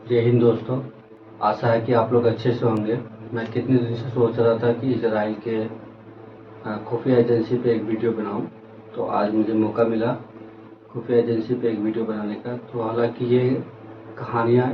जय हिंद दोस्तों। आशा है कि आप लोग अच्छे से होंगे। मैं कितने दिन से सोच रहा था कि इजराइल के खुफिया एजेंसी पे एक वीडियो बनाऊं, तो आज मुझे मौका मिला खुफिया एजेंसी पे एक वीडियो बनाने का। तो हालांकि ये कहानियाँ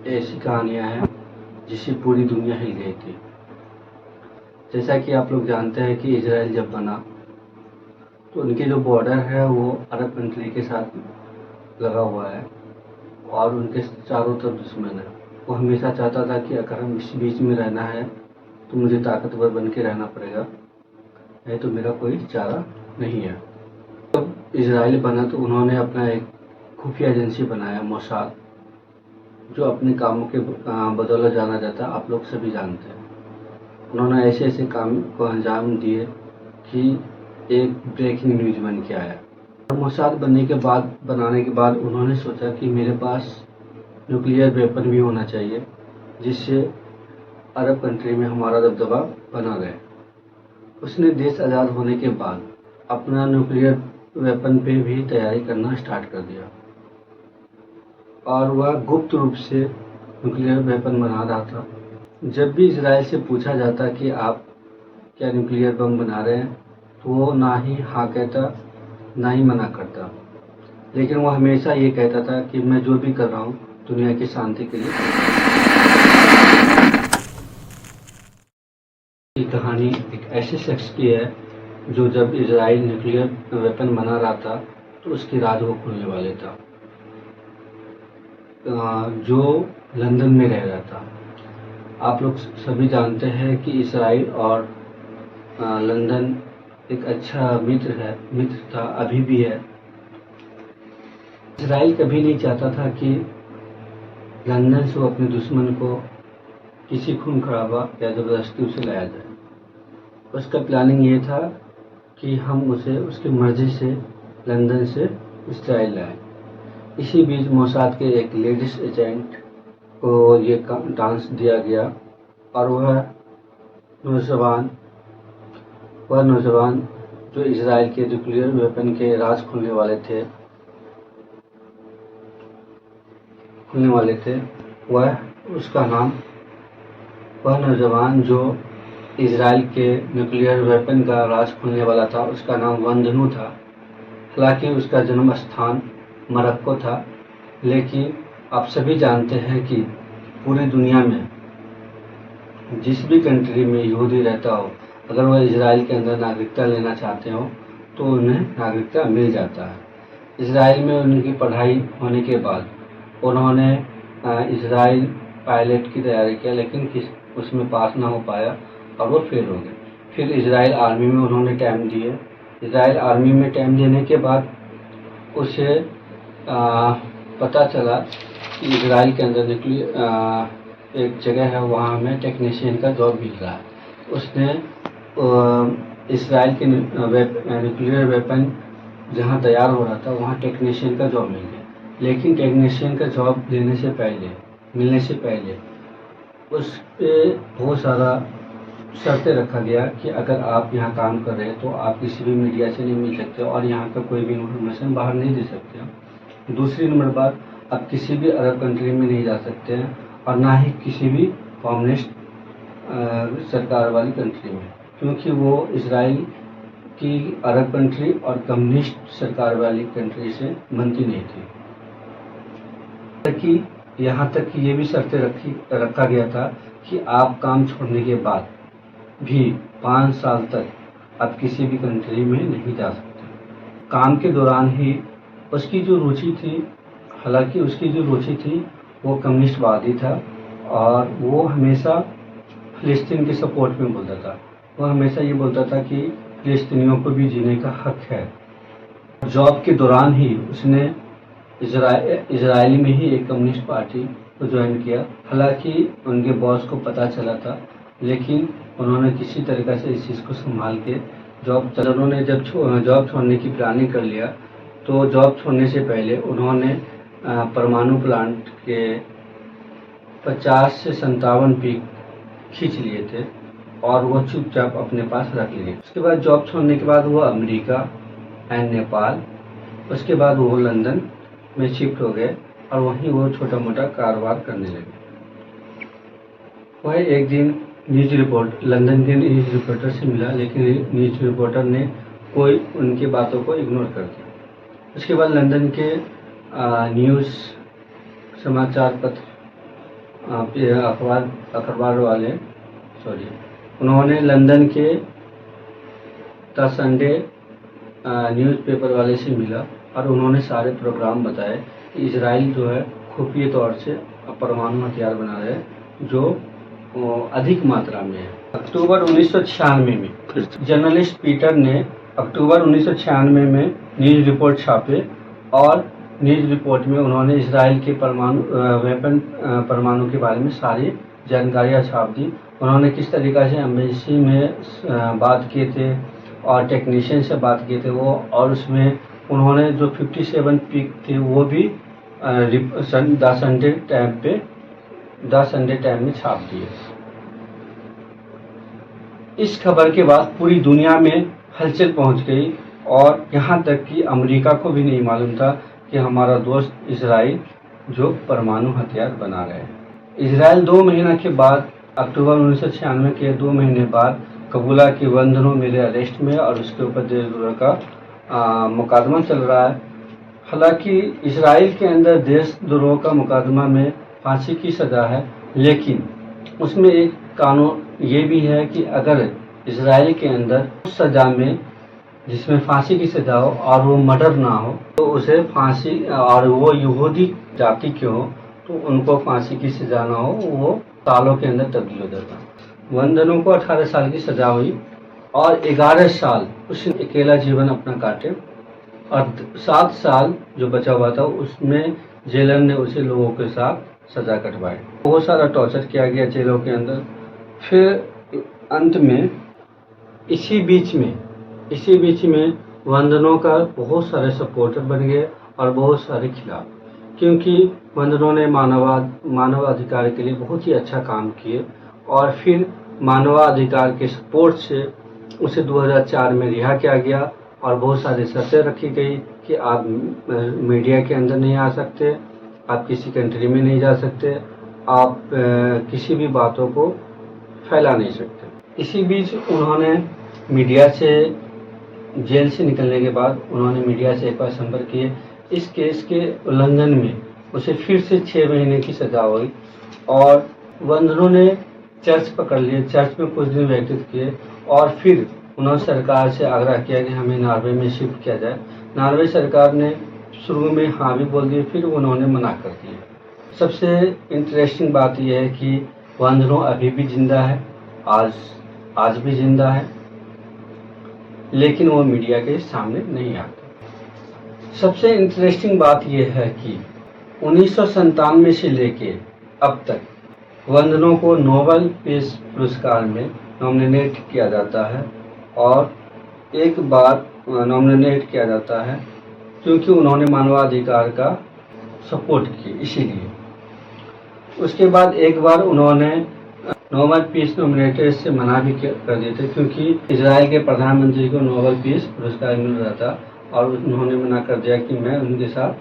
ऐसी कहानियाँ हैं जिससे पूरी दुनिया हिल गई थी। जैसा कि आप लोग जानते हैं कि इजराइल जब बना तो उनके जो बॉर्डर है वो अरब कंट्री के साथ लगा हुआ है और उनके चारों तरफ दुश्मन है। वो हमेशा चाहता था कि अगर हम इस बीच में रहना है तो मुझे ताकतवर बन के रहना पड़ेगा, नहीं तो मेरा कोई चारा नहीं है। जब इजराइल बना तो उन्होंने अपना एक खुफिया एजेंसी बनाया, मोसाद, जो अपने कामों के बदौलत जाना जाता है। आप लोग सभी जानते हैं उन्होंने ऐसे ऐसे काम को अंजाम दिए कि एक ब्रेकिंग न्यूज बन के आया। मोसाद बनाने के बाद उन्होंने सोचा कि मेरे पास न्यूक्लियर वेपन भी होना चाहिए जिससे अरब कंट्री में हमारा दबदबा बना रहे। उसने देश आज़ाद होने के बाद अपना न्यूक्लियर वेपन पे भी तैयारी करना स्टार्ट कर दिया और वह गुप्त रूप से न्यूक्लियर वेपन बना रहा था। जब भी इजराइल से पूछा जाता कि आप क्या न्यूक्लियर बम बना रहे हैं तो वो ना ही हाँ कहता ना ही मना करता, लेकिन वो हमेशा ये कहता था कि मैं जो भी कर रहा हूँ दुनिया की शांति के लिए। ये कहानी एक ऐसे शख्स की है जो जब इजराइल न्यूक्लियर वेपन बना रहा था तो उसके राज वो खुलने वाले था, जो लंदन में रह रहा था। आप लोग सभी जानते हैं कि इजराइल और लंदन एक अच्छा मित्र था, अभी भी है। इजराइल कभी नहीं चाहता था कि लंदन से वो अपने दुश्मन को किसी खून खराबा या ज़बरदस्ती उसे लाया जाए। उसका प्लानिंग ये था कि हम उसे उसकी मर्जी से लंदन से इजराइल लाएं। इसी बीच मोसाद के एक लेडीज एजेंट को ये डांस दिया गया और वह नौजवान जो इजराइल के न्यूक्लियर वेपन के राज खुलने वाले थे वह नौजवान जो इजराइल के न्यूक्लियर वेपन का राज खुलने वाला था उसका नाम वंदनू था। हालांकि उसका जन्म स्थान मोरक्को था, लेकिन आप सभी जानते हैं कि पूरी दुनिया में जिस भी कंट्री में यहूदी रहता हो, अगर वह इजराइल के अंदर नागरिकता लेना चाहते हो तो उन्हें नागरिकता मिल जाता है। इजराइल में उनकी पढ़ाई होने के बाद उन्होंने इजराइल पायलट की तैयारी किया, लेकिन उसमें पास ना हो पाया और वो फेल हो गए। फिर इजराइल आर्मी में उन्होंने टाइम दिए। इजराइल आर्मी में टाइम देने के बाद उसे पता चला कि इजराइल के अंदर एक जगह है, वहाँ हमें टेक्नीशियन का जॉब मिल रहा है। उसने इजराइल के न्यूक्लियर वेपन जहाँ तैयार हो रहा था वहाँ टेक्नीशियन का जॉब मिल गया, लेकिन टेक्नीशियन का जॉब मिलने से पहले उस पर बहुत सारा शर्तें रखा गया कि अगर आप यहाँ काम कर रहे हैं तो आप किसी भी मीडिया से नहीं मिल सकते और यहाँ का कोई भी इन्फॉर्मेशन बाहर नहीं दे सकते। दूसरी नंबर बात, आप किसी भी अरब कंट्री में नहीं जा सकते हैं और ना ही किसी भी कम्युनिस्ट सरकार वाली कंट्री में, क्योंकि वो इजराइल की अरब कंट्री और कम्युनिस्ट सरकार वाली कंट्री से बनती नहीं थी। यहाँ तक कि ये भी शर्तें रखा गया था कि आप काम छोड़ने के बाद भी 5 साल तक आप किसी भी कंट्री में नहीं जा सकते। काम के दौरान ही उसकी जो रुचि थी वो कम्युनिस्टवादी था और वो हमेशा फिलिस्तीन के सपोर्ट में बोलता था। वो हमेशा ये बोलता था कि फिलिस्तीनियों को भी जीने का हक है। जॉब के दौरान ही उसने इजराइल में ही एक कम्युनिस्ट पार्टी को ज्वाइन किया। हालांकि उनके बॉस को पता चला था, लेकिन उन्होंने किसी तरीक़े से इस चीज़ को संभाल के उन्होंने जब जॉब छोड़ने की प्लानिंग कर लिया तो जॉब छोड़ने से पहले उन्होंने परमाणु प्लांट के 50 से 57 पीक खींच लिए थे और वो चुपचाप अपने पास रख लिए। उसके बाद जॉब छोड़ने के बाद वो अमेरिका एंड नेपाल, उसके बाद वो लंदन में शिफ्ट हो गए। और वहीं वो छोटा मोटा कारोबार करने लगे। वह एक दिन लंदन के न्यूज़ रिपोर्टर से मिला, लेकिन न्यूज़ रिपोर्टर ने कोई उनकी बातों को इग्नोर कर दिया। उसके बाद लंदन के न्यूज़ समाचार पत्र अखबार वाले उन्होंने लंदन के द संडे न्यूज़पेपर वाले से मिला और उन्होंने सारे प्रोग्राम बताए कि इजराइल जो है खुफिया तौर से परमाणु हथियार बना रहे हैं जो अधिक मात्रा में है। अक्टूबर 1996 में जर्नलिस्ट पीटर ने अक्टूबर 1996 में न्यूज़ रिपोर्ट छापे और न्यूज़ रिपोर्ट में उन्होंने इजराइल के परमाणु के बारे में सारी जानकारियाँ छाप दी। उन्होंने किस तरीक़ा से एम्बेसी में बात किए थे और टेक्नीशियन से बात किए थे वो, और उसमें उन्होंने जो 57 पीक थे वो भी द संडे टाइम में छाप दिए। इस खबर के बाद पूरी दुनिया में हलचल पहुंच गई और यहाँ तक कि अमेरिका को भी नहीं मालूम था कि हमारा दोस्त इजराइल जो परमाणु हथियार बना रहे हैं। इजराइल 2 महीना के बाद अक्टूबर 1996 के 2 महीने बाद कबूला के बंधनों मेरे अरेस्ट में और उसके ऊपर देशद्रोह का मुकदमा चल रहा है। हालांकि इजराइल के अंदर देशद्रोह का मुकदमा में फांसी की सज़ा है, लेकिन उसमें एक कानून ये भी है कि अगर इजराइल के अंदर उस सज़ा में जिसमें फांसी की सज़ा हो और वो मर्डर ना हो तो उसे फांसी, और वो यहूदी जाति के हो तो उनको फांसी की सज़ा ना हो, वो सालों के अंदर तब्दील हो जाता। वंदनों को 18 साल की सज़ा हुई और 11 साल उसने अकेला जीवन अपना काटे और 7 साल जो बचा हुआ था उसमें जेलर ने उसे लोगों के साथ सज़ा कटवाई। बहुत सारा टॉर्चर किया गया जेलों के अंदर। फिर अंत में इसी बीच में वंदनों का बहुत सारे सपोर्टर बन गए और बहुत सारे खिलाफ, क्योंकि वंदनों ने मानवाधिकार के लिए बहुत ही अच्छा काम किए और फिर मानवाधिकार के सपोर्ट से उसे 2004 में रिहा किया गया और बहुत सारी शर्तें रखी गई कि आप मीडिया के अंदर नहीं आ सकते, आप किसी कंट्री में नहीं जा सकते, आप किसी भी बातों को फैला नहीं सकते। इसी बीच उन्होंने मीडिया से, जेल से निकलने के बाद उन्होंने मीडिया से एक बार संपर्क किए। इस केस के उल्लंघन में उसे फिर से 6 महीने की सज़ा हुई और वंदनों ने चर्च पकड़ लिए, चर्च में कुछ दिन व्यतीत किए और फिर उन्होंने सरकार से आग्रह किया कि हमें नॉर्वे में शिफ्ट किया जाए। नॉर्वे सरकार ने शुरू में हाँ भी बोल दिए, फिर उन्होंने मना कर दिया। सबसे इंटरेस्टिंग बात यह है कि वंदनों अभी भी जिंदा है, आज भी जिंदा है, लेकिन वो मीडिया के सामने नहीं आता। सबसे इंटरेस्टिंग बात यह है कि 1997 से लेके अब तक वंदनों को नोबेल पीस पुरस्कार में नॉमिनेट किया जाता है और एक बार नॉमिनेट किया जाता है क्योंकि उन्होंने मानवाधिकार का सपोर्ट किया, इसीलिए। उसके बाद एक बार उन्होंने नोबेल पीस नॉमिनेटेड से मना भी कर दिए थे क्योंकि इजराइल के प्रधानमंत्री को नोबेल पीस पुरस्कार मिल रहा था और उन्होंने मना कर दिया कि मैं उनके साथ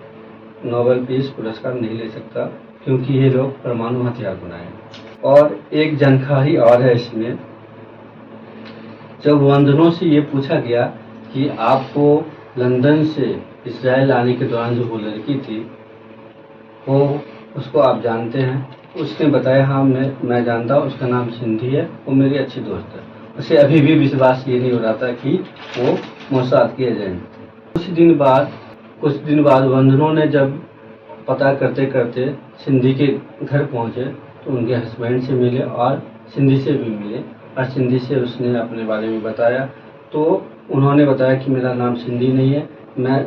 नोबेल पीस पुरस्कार नहीं ले सकता क्योंकि ये लोग परमाणु हथियार बनाए। और एक जानकारी और है इसमें, जब वंदनों से ये पूछा गया कि आपको लंदन से इजराइल आने के दौरान जो वो लड़की थी वो उसको आप जानते हैं, उसने बताया हाँ मैं जानता हूँ, उसका नाम सिंधी है, वो मेरी अच्छी दोस्त है। उसे अभी भी विश्वास ये नहीं हो रहा था कि वो मोसाद की एजेंट। कुछ दिन बाद वंदनों ने जब पता करते करते सिंधी के घर पहुँचे तो उनके हस्बैंड से मिले और सिंधी से भी मिले और सिंधी से उसने अपने बारे में बताया। तो उन्होंने बताया कि मेरा नाम सिंधी नहीं है,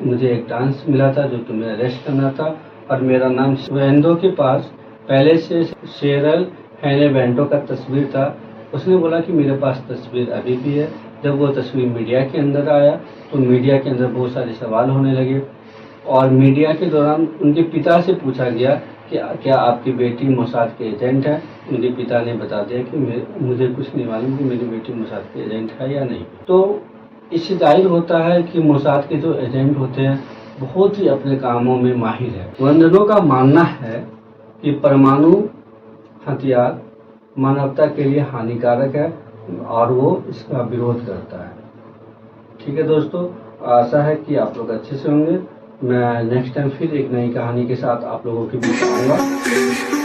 मुझे एक डांस मिला था जो तुम्हें अरेस्ट करना था और मेरा नाम वेंदो के पास पहले से शेरल हैने वेंटो का तस्वीर था। उसने बोला कि मेरे पास तस्वीर अभी भी है। जब वो तस्वीर मीडिया के अंदर आया तो मीडिया के अंदर बहुत सारे सवाल होने लगे और मीडिया के दौरान उनके पिता से पूछा गया कि क्या आपकी बेटी मोसाद के एजेंट है। उनके पिता ने बता दिया कि मुझे कुछ नहीं मालूम कि मेरी बेटी मोसाद के एजेंट है या नहीं। तो इससे जाहिर होता है कि मोसाद के जो एजेंट होते हैं बहुत ही अपने कामों में माहिर है। वंदनों का मानना है कि परमाणु हथियार मानवता के लिए हानिकारक है और वो इसका विरोध करता है। ठीक है दोस्तों, आशा है कि आप लोग अच्छे से होंगे। मैं नेक्स्ट टाइम फिर एक नई कहानी के साथ आप लोगों के बीच आऊँगा।